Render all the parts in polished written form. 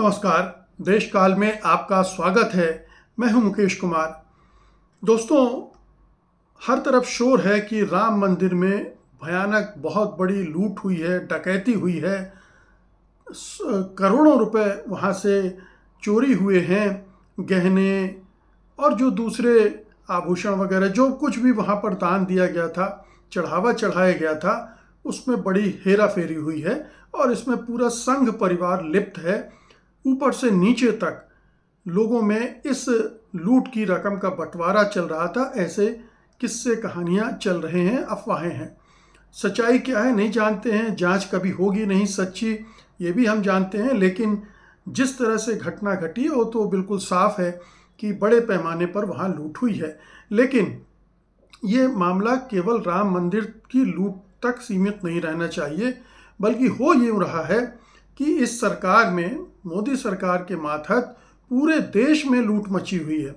नमस्कार। देश काल में आपका स्वागत है। मैं हूं मुकेश कुमार। दोस्तों, हर तरफ शोर है कि राम मंदिर में भयानक बहुत बड़ी लूट हुई है, डकैती हुई है, करोड़ों रुपए वहां से चोरी हुए हैं। गहने और जो दूसरे आभूषण वगैरह जो कुछ भी वहां पर दान दिया गया था, चढ़ावा चढ़ाया गया था, उसमें बड़ी हेरा फेरी हुई है और इसमें पूरा संघ परिवार लिप्त है। ऊपर से नीचे तक लोगों में इस लूट की रकम का बंटवारा चल रहा था। ऐसे किस्से कहानियां चल रहे हैं, अफवाहें हैं। सच्चाई क्या है नहीं जानते हैं, जांच कभी होगी नहीं सच्ची, ये भी हम जानते हैं। लेकिन जिस तरह से घटना घटी वो तो बिल्कुल साफ है कि बड़े पैमाने पर वहाँ लूट हुई है। लेकिन ये मामला केवल राम मंदिर की लूट तक सीमित नहीं रहना चाहिए, बल्कि हो ये रहा है कि इस सरकार में, मोदी सरकार के मातहत पूरे देश में लूट मची हुई है।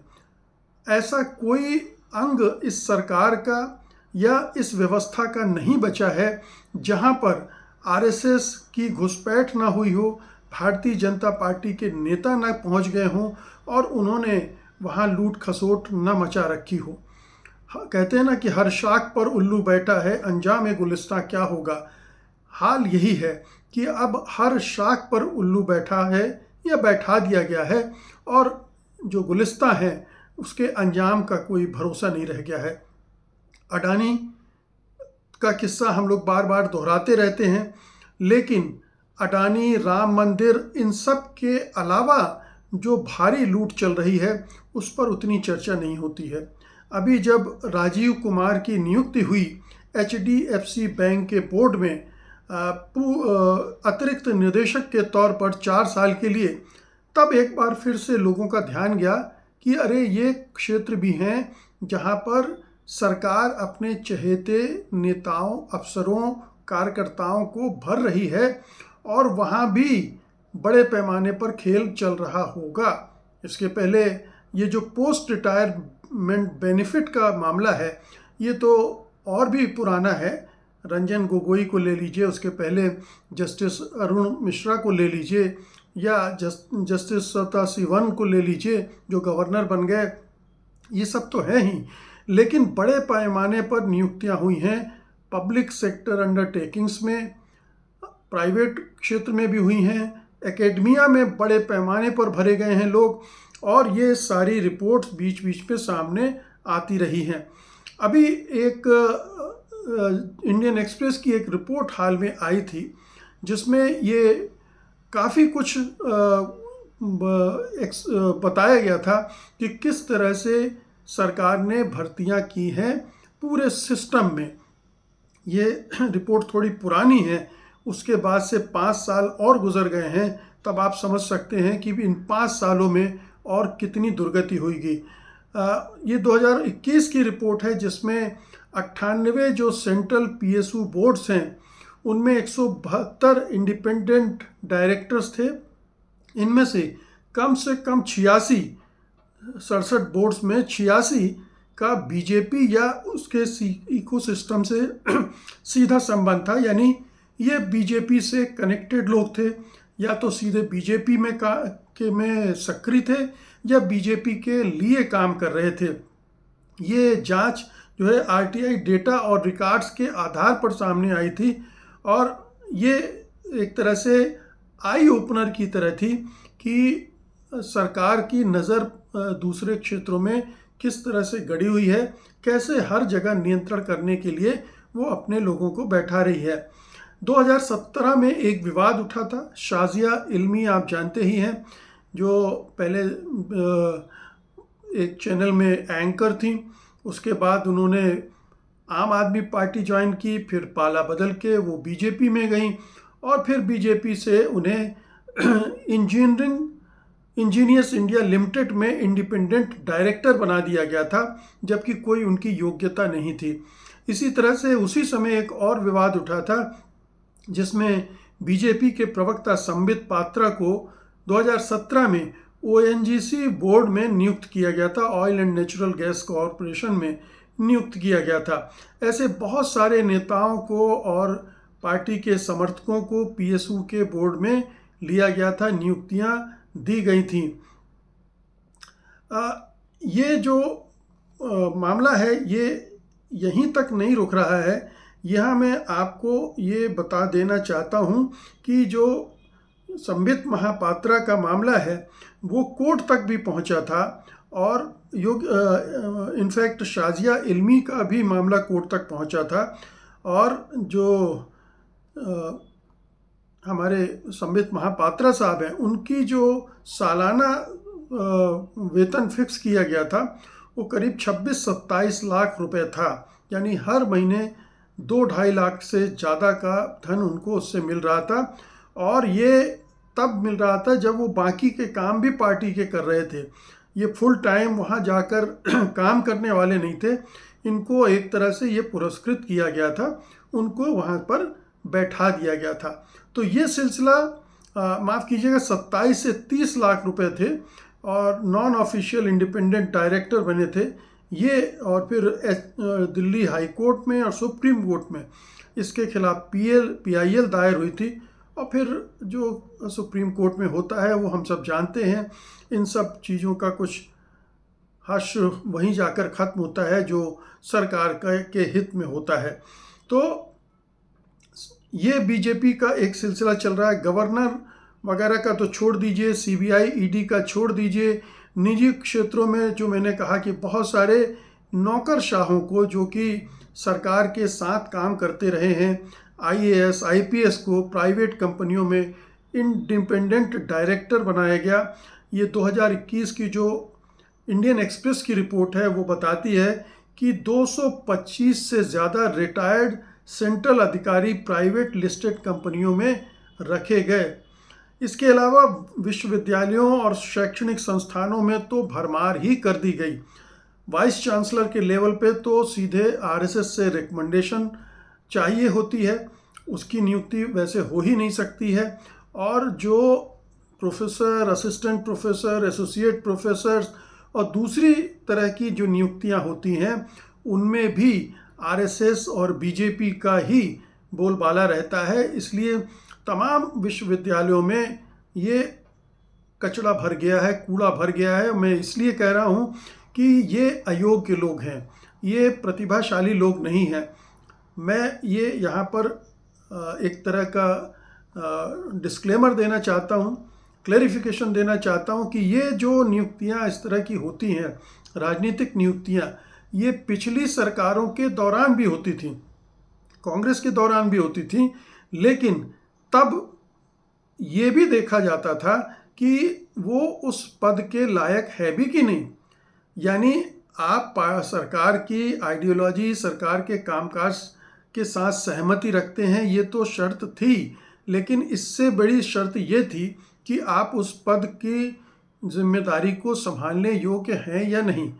ऐसा कोई अंग इस सरकार का या इस व्यवस्था का नहीं बचा है जहां पर आरएसएस की घुसपैठ ना हुई हो, भारतीय जनता पार्टी के नेता ना पहुंच गए हों और उन्होंने वहां लूट खसोट न मचा रखी हो। कहते हैं ना कि हर शाख पर उल्लू बैठा है, अंजाम गुलिस्तां क्या होगा। हाल यही है कि अब हर शाख पर उल्लू बैठा है या बैठा दिया गया है और जो गुलिस्तां है उसके अंजाम का कोई भरोसा नहीं रह गया है। अडानी का किस्सा हम लोग बार बार दोहराते रहते हैं, लेकिन अडानी, राम मंदिर, इन सब के अलावा जो भारी लूट चल रही है उस पर उतनी चर्चा नहीं होती है। अभी जब राजीव कुमार की नियुक्ति हुई HDFC बैंक के बोर्ड में अतिरिक्त निदेशक के तौर पर 4 साल के लिए, तब एक बार फिर से लोगों का ध्यान गया कि अरे ये क्षेत्र भी हैं जहां पर सरकार अपने चहेते नेताओं, अफसरों, कार्यकर्ताओं को भर रही है और वहां भी बड़े पैमाने पर खेल चल रहा होगा। इसके पहले ये जो पोस्ट रिटायरमेंट बेनिफिट का मामला है ये तो और भी पुराना है। रंजन गोगोई को ले लीजिए, उसके पहले जस्टिस अरुण मिश्रा को ले लीजिए, या जस्टिस सता सिवन को ले लीजिए जो गवर्नर बन गए। ये सब तो है ही, लेकिन बड़े पैमाने पर नियुक्तियां हुई हैं पब्लिक सेक्टर अंडरटेकिंग्स में, प्राइवेट क्षेत्र में भी हुई हैं, एकेडमिया में बड़े पैमाने पर भरे गए हैं लोग, और ये सारी रिपोर्ट्स बीच बीच पे सामने आती रही हैं। अभी एक इंडियन एक्सप्रेस की एक रिपोर्ट हाल में आई थी जिसमें ये काफ़ी कुछ बताया गया था कि किस तरह से सरकार ने भर्तियां की हैं पूरे सिस्टम में। ये रिपोर्ट थोड़ी पुरानी है, उसके बाद से 5 साल और गुजर गए हैं, तब आप समझ सकते हैं कि इन 5 सालों में और कितनी दुर्गति होगी। ये 2021 की रिपोर्ट है जिसमें 98 जो सेंट्रल PSU बोर्ड्स हैं उनमें 172 इंडिपेंडेंट डायरेक्टर्स थे। इनमें से कम 67 बोर्ड्स में 86 का बीजेपी या उसके इकोसिस्टम से सीधा संबंध था, यानी ये बीजेपी से कनेक्टेड लोग थे, या तो सीधे बीजेपी में सक्रिय थे या बीजेपी के लिए काम कर रहे थे। ये जांच जो है RTI डेटा और रिकॉर्ड्स के आधार पर सामने आई थी और ये एक तरह से आई ओपनर की तरह थी कि सरकार की नज़र दूसरे क्षेत्रों में किस तरह से गड़ी हुई है, कैसे हर जगह नियंत्रण करने के लिए वो अपने लोगों को बैठा रही है। 2017 में एक विवाद उठा था। शाजिया इल्मी आप जानते ही हैं, जो पहले एक चैनल में एंकर थी, उसके बाद उन्होंने आम आदमी पार्टी ज्वाइन की, फिर पाला बदल के वो बीजेपी में गई और फिर बीजेपी से उन्हें इंजीनियर्स इंडिया लिमिटेड में इंडिपेंडेंट डायरेक्टर बना दिया गया था, जबकि कोई उनकी योग्यता नहीं थी। इसी तरह से उसी समय एक और विवाद उठा था जिसमें बीजेपी के प्रवक्ता संबित पात्रा को 2017 में ONGC बोर्ड में नियुक्त किया गया था, oil and natural gas corporation में नियुक्त किया गया था। ऐसे बहुत सारे नेताओं को और पार्टी के समर्थकों को PSU के बोर्ड में लिया गया था, नियुक्तियां दी गई थीं। ये जो मामला है ये यहीं तक नहीं रुक रहा है। यहाँ मैं आपको ये बता देना चाहता हूँ कि जो संबित महापात्रा का मामला है वो कोर्ट तक भी पहुँचा था, और इनफैक्ट शाजिया इल्मी का भी मामला कोर्ट तक पहुँचा था। और जो हमारे संबित महापात्रा साहब हैं उनकी जो सालाना वेतन फिक्स किया गया था वो करीब 26-27 लाख रुपए था, यानी हर महीने 2-2.5 लाख से ज़्यादा का धन उनको उससे मिल रहा था। और ये तब मिल रहा था जब वो बाकी के काम भी पार्टी के कर रहे थे। ये फुल टाइम वहाँ जाकर काम करने वाले नहीं थे, इनको एक तरह से ये पुरस्कृत किया गया था, उनको वहाँ पर बैठा दिया गया था। तो ये सिलसिला माफ़ कीजिएगा 27 से 30 लाख रुपए थे, और नॉन ऑफिशियल इंडिपेंडेंट डायरेक्टर बने थे ये। और फिर दिल्ली हाई कोर्ट में और सुप्रीम कोर्ट में इसके खिलाफ PIL दायर हुई थी, और फिर जो सुप्रीम कोर्ट में होता है वो हम सब जानते हैं। इन सब चीज़ों का कुछ हश्र वहीं जाकर ख़त्म होता है जो सरकार के हित में होता है। तो ये बीजेपी का एक सिलसिला चल रहा है। गवर्नर वगैरह का तो छोड़ दीजिए, CBI ED का छोड़ दीजिए, निजी क्षेत्रों में जो मैंने कहा कि बहुत सारे नौकरशाहों को जो कि सरकार के साथ काम करते रहे हैं, IAS IPS को प्राइवेट कंपनियों में इंडिपेंडेंट डायरेक्टर बनाया गया। ये 2021 की जो इंडियन एक्सप्रेस की रिपोर्ट है वो बताती है कि 225 से ज़्यादा रिटायर्ड सेंट्रल अधिकारी प्राइवेट लिस्टेड कंपनियों में रखे गए। इसके अलावा विश्वविद्यालयों और शैक्षणिक संस्थानों में तो भरमार ही कर दी गई। वाइस चांसलर के लेवल पे तो सीधे RSS से रिकमेंडेशन चाहिए होती है, उसकी नियुक्ति वैसे हो ही नहीं सकती है। और जो professor, assistant professor, associate professor और दूसरी तरह की जो नियुक्तियां होती हैं उनमें भी RSS और BJP का ही बोलबाला रहता है। इसलिए तमाम विश्वविद्यालयों में ये कचरा भर गया है, कूड़ा भर गया है। मैं इसलिए कह रहा हूँ कि ये अयोग्य लोग हैं, ये प्रतिभाशाली लोग नहीं हैं। मैं ये यहाँ पर एक तरह का डिस्क्लेमर देना चाहता हूँ, क्लैरिफिकेशन देना चाहता हूँ कि ये जो नियुक्तियाँ इस तरह की होती हैं, राजनीतिक नियुक्तियाँ, ये पिछली सरकारों के दौरान भी होती थी, कांग्रेस के दौरान भी होती थी, लेकिन तब ये भी देखा जाता था कि वो उस पद के लायक है भी कि नहीं। यानी आप सरकार की आइडियोलॉजी, सरकार के कामकाज के साथ सहमति रखते हैं, ये तो शर्त थी, लेकिन इससे बड़ी शर्त ये थी कि आप उस पद की जिम्मेदारी को संभालने योग्य हैं या नहीं।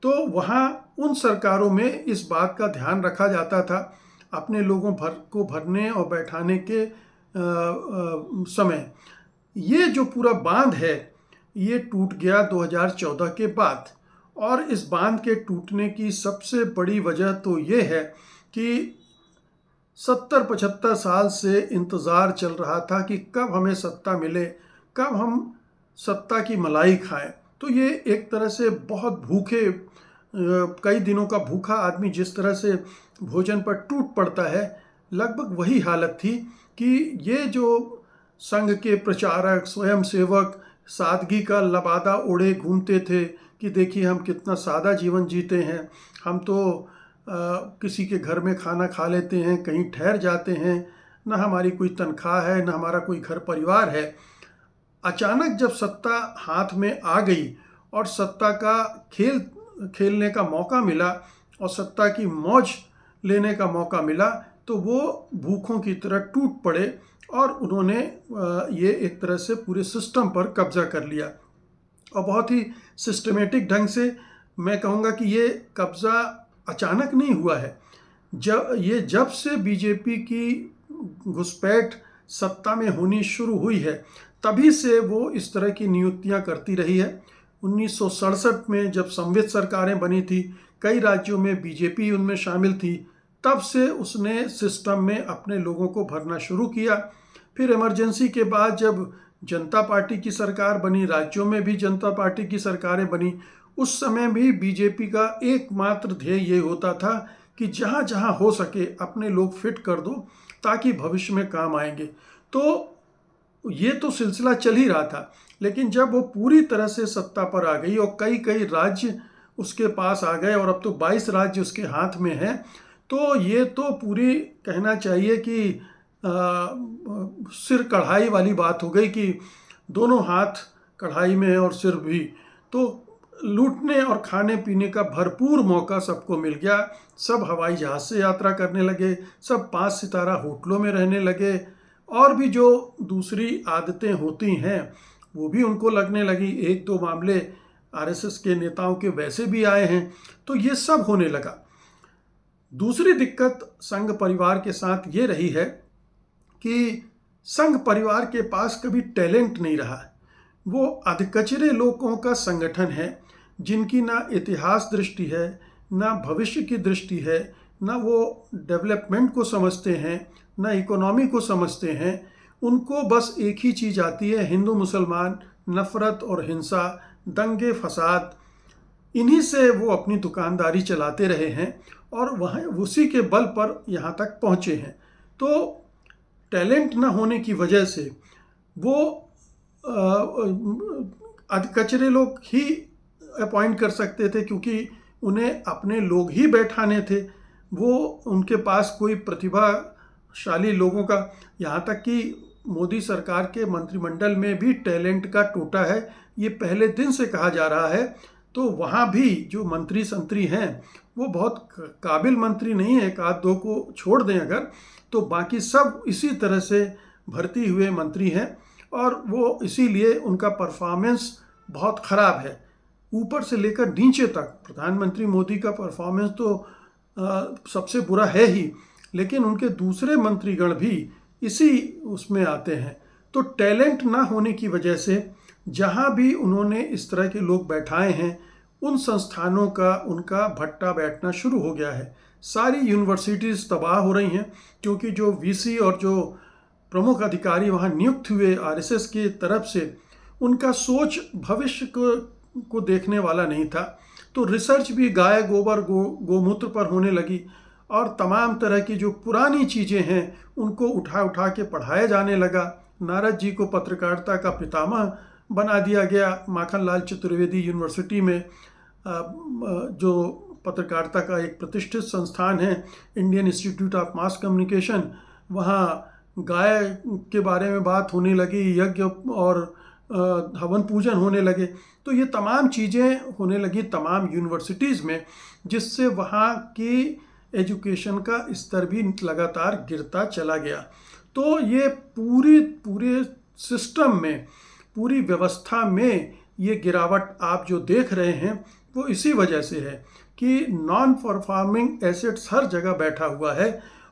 तो वहाँ उन सरकारों में इस बात का ध्यान रखा जाता था अपने लोगों को भरने और बैठाने के समय। ये जो पूरा बांध है ये टूट गया 2014 के बाद, और इस बांध के टूटने की सबसे बड़ी वजह तो ये है कि 70-75 साल से इंतज़ार चल रहा था कि कब हमें सत्ता मिले, कब हम सत्ता की मलाई खाएं। तो ये एक तरह से बहुत भूखे, कई दिनों का भूखा आदमी जिस तरह से भोजन पर टूट पड़ता है, लगभग वही हालत थी कि ये जो संघ के प्रचारक, स्वयंसेवक सादगी का लबादा ओढ़े घूमते थे कि देखिए हम कितना सादा जीवन जीते हैं, हम तो किसी के घर में खाना खा लेते हैं, कहीं ठहर जाते हैं, ना हमारी कोई तनख्वाह है, ना हमारा कोई घर परिवार है। अचानक जब सत्ता हाथ में आ गई और सत्ता का खेल खेलने का मौका मिला और सत्ता की मौज लेने का मौका मिला, तो वो भूखों की तरह टूट पड़े और उन्होंने ये एक तरह से पूरे सिस्टम पर कब्जा कर लिया। और बहुत ही सिस्टमेटिक ढंग से मैं कहूँगा कि ये कब्जा अचानक नहीं हुआ है। जब से बीजेपी की घुसपैठ सत्ता में होनी शुरू हुई है, तभी से वो इस तरह की नियुक्तियां करती रही है। 1967 में जब संवित सरकारें बनी थी, कई राज्यों में बीजेपी उनमें शामिल थी, तब से उसने सिस्टम में अपने लोगों को भरना शुरू किया। फिर इमरजेंसी के बाद जब जनता पार्टी की सरकार बनी, राज्यों में भी जनता पार्टी की सरकारें बनी, उस समय भी बीजेपी का एकमात्र ध्येय ये होता था कि जहाँ जहाँ हो सके अपने लोग फिट कर दो ताकि भविष्य में काम आएंगे। तो ये तो सिलसिला चल ही रहा था, लेकिन जब वो पूरी तरह से सत्ता पर आ गई और कई कई राज्य उसके पास आ गए और अब तो 22 राज्य उसके हाथ में हैं, तो ये तो पूरी कहना चाहिए कि सिर कढ़ाई वाली बात हो गई कि दोनों हाथ कढ़ाई में और सिर भी। तो लूटने और खाने पीने का भरपूर मौका सबको मिल गया। सब हवाई जहाज़ से यात्रा करने लगे, सब 5 सितारा होटलों में रहने लगे, और भी जो दूसरी आदतें होती हैं वो भी उनको लगने लगी। 1-2 मामले आरएसएस के नेताओं के वैसे भी आए हैं। तो ये सब होने लगा। दूसरी दिक्कत संघ परिवार के साथ ये रही है कि संघ परिवार के पास कभी टैलेंट नहीं रहा। वो अधकचरे लोगों का संगठन है जिनकी ना इतिहास दृष्टि है, ना भविष्य की दृष्टि है, ना वो डेवलपमेंट को समझते हैं, ना इकोनॉमी को समझते हैं। उनको बस एक ही चीज़ आती है, हिंदू मुसलमान, नफ़रत और हिंसा, दंगे फसाद। इन्हीं से वो अपनी दुकानदारी चलाते रहे हैं और वहाँ उसी के बल पर यहाँ तक पहुँचे हैं। तो टैलेंट न होने की वजह से वो अधकचरे लोग ही अपॉइंट कर सकते थे, क्योंकि उन्हें अपने लोग ही बैठाने थे। वो उनके पास कोई प्रतिभाशाली लोगों का, यहाँ तक कि मोदी सरकार के मंत्रिमंडल में भी टैलेंट का टोटा है, ये पहले दिन से कहा जा रहा है। तो वहाँ भी जो मंत्री संतरी हैं वो बहुत काबिल मंत्री नहीं है, एक आध दो को छोड़ दें अगर, तो बाकी सब इसी तरह से भर्ती हुए मंत्री हैं और वो इसीलिए उनका परफॉर्मेंस बहुत ख़राब है। ऊपर से लेकर नीचे तक प्रधानमंत्री मोदी का परफॉर्मेंस तो सबसे बुरा है ही, लेकिन उनके दूसरे मंत्रीगण भी इसी उसमें आते हैं। तो टैलेंट ना होने की वजह से जहाँ भी उन्होंने इस तरह के लोग बैठाए हैं उन संस्थानों का उनका भट्टा बैठना शुरू हो गया है। सारी यूनिवर्सिटीज़ तबाह हो रही हैं, क्योंकि जो वीसी और जो प्रमुख अधिकारी वहाँ नियुक्त हुए आरएसएस की तरफ से, उनका सोच भविष्य को देखने वाला नहीं था। तो रिसर्च भी गाय गोबर गोमूत्र पर होने लगी और तमाम तरह की जो पुरानी चीज़ें हैं उनको उठा उठा के पढ़ाया जाने लगा। नारद जी को पत्रकारिता का पितामह बना दिया गया। माखनलाल चतुर्वेदी यूनिवर्सिटी में जो पत्रकारिता का एक प्रतिष्ठित संस्थान है, Indian institute of mass communication, वहाँ गाय के बारे में बात होने लगी, यज्ञ और हवन पूजन होने लगे। तो ये तमाम चीज़ें होने लगी तमाम यूनिवर्सिटीज़ में, जिससे वहाँ की एजुकेशन का स्तर भी लगातार गिरता चला गया। तो ये पूरे सिस्टम में, पूरी व्यवस्था में ये गिरावट आप जो देख रहे हैं वो इसी वजह से है कि नॉन परफॉर्मिंग एसेट्स हर जगह बैठा हुआ है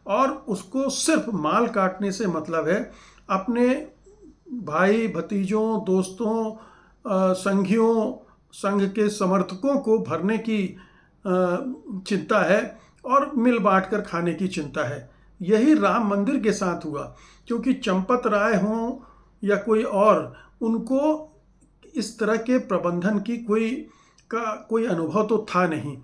और उसको सिर्फ माल काटने से मतलब है। अपने भाई भतीजों, दोस्तों, संघियों, संघ के समर्थकों को भरने की चिंता है और मिल बांट कर खाने की चिंता है। यही राम मंदिर के साथ हुआ, क्योंकि चंपत राय हों या कोई और, उनको इस तरह के प्रबंधन की कोई अनुभव तो था नहीं,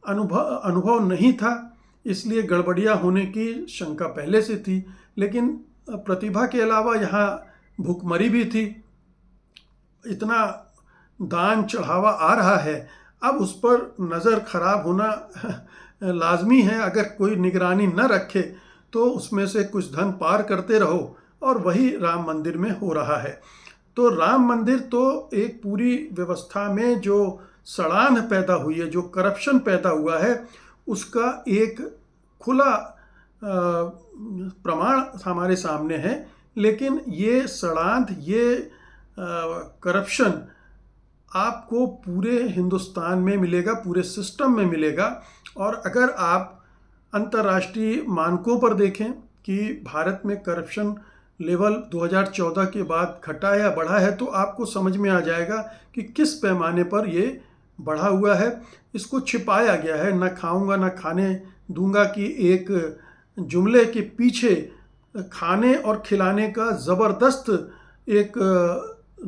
अनुभव नहीं था, इसलिए गड़बड़ियाँ होने की शंका पहले से थी। लेकिन प्रतिभा के अलावा यहाँ भूखमरी भी थी। इतना दान चढ़ावा आ रहा है, अब उस पर नज़र खराब होना लाजमी है। अगर कोई निगरानी न रखे तो उसमें से कुछ धन पार करते रहो, और वही राम मंदिर में हो रहा है। तो राम मंदिर तो एक पूरी व्यवस्था में जो सड़ान पैदा हुई है, जो करप्शन पैदा हुआ है, उसका एक खुला प्रमाण हमारे सामने है। लेकिन ये सड़ांध, ये करप्शन आपको पूरे हिंदुस्तान में मिलेगा, पूरे सिस्टम में मिलेगा। और अगर आप अंतर्राष्ट्रीय मानकों पर देखें कि भारत में करप्शन लेवल 2014 के बाद घटा या बढ़ा है, तो आपको समझ में आ जाएगा कि किस पैमाने पर ये बढ़ा हुआ है। इसको छिपाया गया है। न खाऊंगा न खाने दूंगा कि एक जुमले के पीछे खाने और खिलाने का ज़बरदस्त एक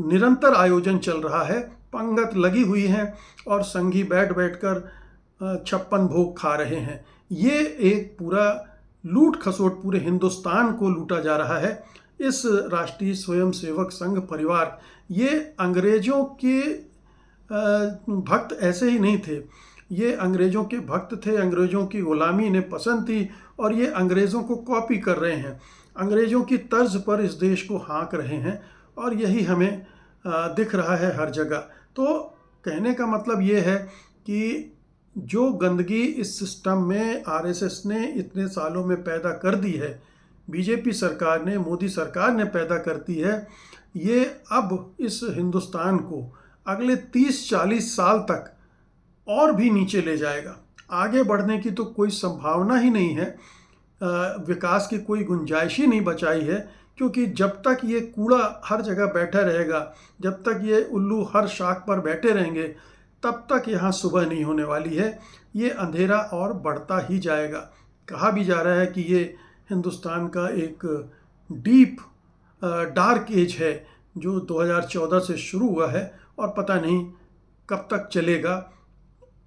निरंतर आयोजन चल रहा है, पंगत लगी हुई है और संघी बैठ बैठकर 56 भोग खा रहे हैं। ये एक पूरा लूट खसोट पूरे हिंदुस्तान को लूटा जा रहा है। इस राष्ट्रीय स्वयंसेवक संघ परिवार ये अंग्रेजों के भक्त ऐसे ही नहीं थे, ये अंग्रेजों के भक्त थे, अंग्रेजों की गुलामी इन्हें पसंद थी और ये अंग्रेज़ों को कॉपी कर रहे हैं, अंग्रेज़ों की तर्ज पर इस देश को हाँक रहे हैं और यही हमें दिख रहा है हर जगह। तो कहने का मतलब ये है कि जो गंदगी इस सिस्टम में आरएसएस ने इतने सालों में पैदा कर दी है, बीजेपी सरकार ने, मोदी सरकार ने पैदा करती है, ये अब इस हिंदुस्तान को अगले 30-40 साल तक और भी नीचे ले जाएगा। आगे बढ़ने की तो कोई संभावना ही नहीं है, विकास की कोई गुंजाइश ही नहीं बचाई है, क्योंकि जब तक ये कूड़ा हर जगह बैठा रहेगा, जब तक ये उल्लू हर शाख पर बैठे रहेंगे, तब तक यहाँ सुबह नहीं होने वाली है। ये अंधेरा और बढ़ता ही जाएगा। कहा भी जा रहा है कि ये हिंदुस्तान का एक डीप डार्क एज है जो 2014 से शुरू हुआ है और पता नहीं कब तक चलेगा।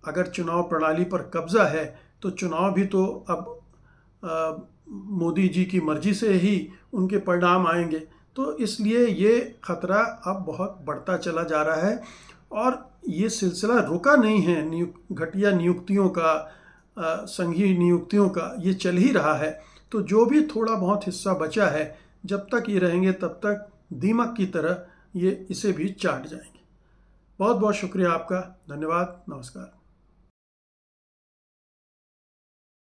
अगर चुनाव प्रणाली पर कब्जा है तो चुनाव भी तो अब मोदी जी की मर्जी से ही उनके परिणाम आएंगे। तो इसलिए ये खतरा अब बहुत बढ़ता चला जा रहा है और ये सिलसिला रुका नहीं है। घटिया नियुक्तियों का, संघीय नियुक्तियों का ये चल ही रहा है। तो जो भी थोड़ा बहुत हिस्सा बचा है, जब तक ये रहेंगे तब तक दीमक की तरह ये इसे भी चाट जाएंगे। बहुत बहुत शुक्रिया आपका, धन्यवाद, नमस्कार।